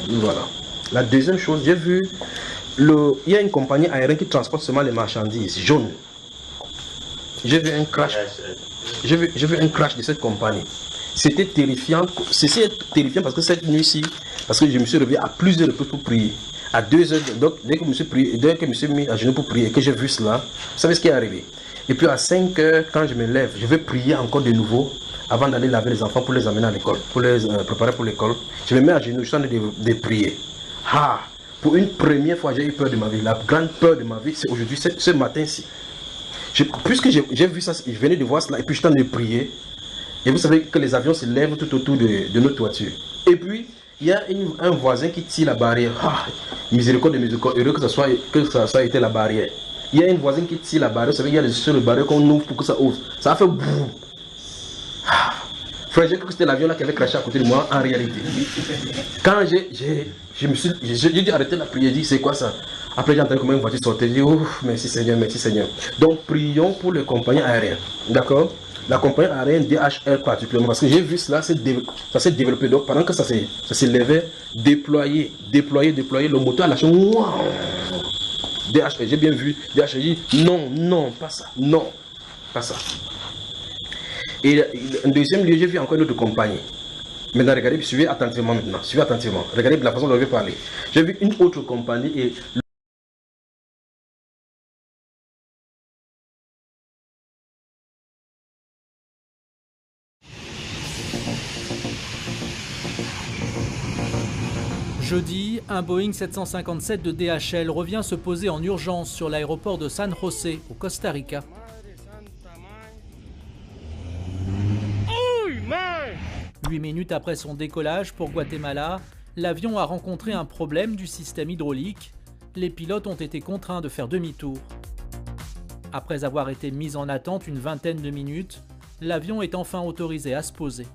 Voilà. La deuxième chose, j'ai vu, il y a une compagnie aérienne qui transporte seulement les marchandises, jaune. J'ai vu un crash. J'ai vu un crash de cette compagnie. C'était terrifiant. C'était terrifiant parce que cette nuit-ci, parce que je me suis réveillé à plusieurs reprises pour prier. À 2 heures, donc dès que je me suis mis à genoux pour prier et que j'ai vu cela, vous savez ce qui est arrivé. Et puis à 5 heures, quand je me lève, je vais prier encore de nouveau avant d'aller laver les enfants pour les amener à l'école, pour les préparer pour l'école. Je me mets à genoux, je suis en train de prier. Ah, pour une première fois, j'ai eu peur de ma vie. La grande peur de ma vie, c'est aujourd'hui, ce matin-ci. Puisque j'ai vu ça, je venais de voir cela, et puis je suis en train de prier. Et vous savez que les avions se lèvent tout autour de notre toiture. Et puis, il y a un voisin qui tire la barrière. Ah, miséricorde de miséricorde, heureux que ça soit été la barrière. Il y a un voisin qui tire la barrière, vous savez, il y a des sur le barrière qu'on ouvre pour que ça ouvre. Ça a fait boum. Ah, frère, j'ai cru que c'était l'avion là qui avait craché à côté de moi en réalité. Quand j'ai dû arrêter la prière, j'ai dit c'est quoi ça? Après j'ai entendu comment une voiture sortait, j'ai dit oh merci Seigneur, merci Seigneur. Donc prions pour les compagnies aériennes, d'accord? La compagnie aérienne DHL particulièrement, parce que j'ai vu cela, ça s'est développé. Donc pendant que ça s'élevait, déployer, le moteur a lâché. DHL, j'ai bien vu, DHL dit non, pas ça, non, pas ça. Et en deuxième lieu, j'ai vu encore une autre compagnie. Maintenant, regardez, suivez attentivement maintenant. Suivez attentivement. Regardez la façon dont je vais parler. J'ai vu une autre compagnie et... Jeudi, un Boeing 757 de DHL revient se poser en urgence sur l'aéroport de San José, au Costa Rica. 8 minutes après son décollage pour Guatemala, l'avion a rencontré un problème du système hydraulique. Les pilotes ont été contraints de faire demi-tour. Après avoir été mis en attente une vingtaine de minutes, l'avion est enfin autorisé à se poser.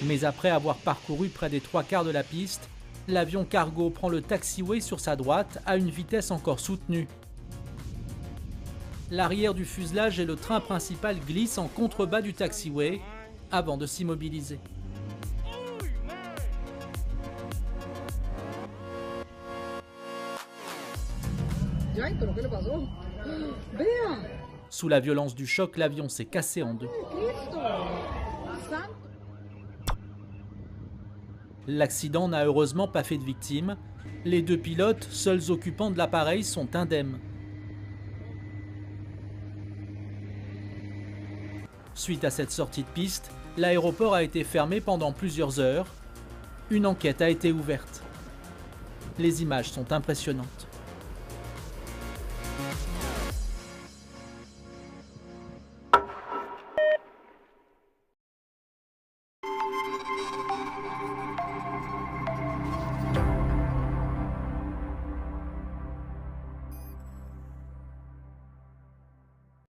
Mais après avoir parcouru près des 3/4 de la piste, l'avion cargo prend le taxiway sur sa droite à une vitesse encore soutenue. L'arrière du fuselage et le train principal glissent en contrebas du taxiway avant de s'immobiliser. Sous la violence du choc, l'avion s'est cassé en deux. L'accident n'a heureusement pas fait de victimes. Les 2 pilotes, seuls occupants de l'appareil, sont indemnes. Suite à cette sortie de piste, l'aéroport a été fermé pendant plusieurs heures. Une enquête a été ouverte. Les images sont impressionnantes.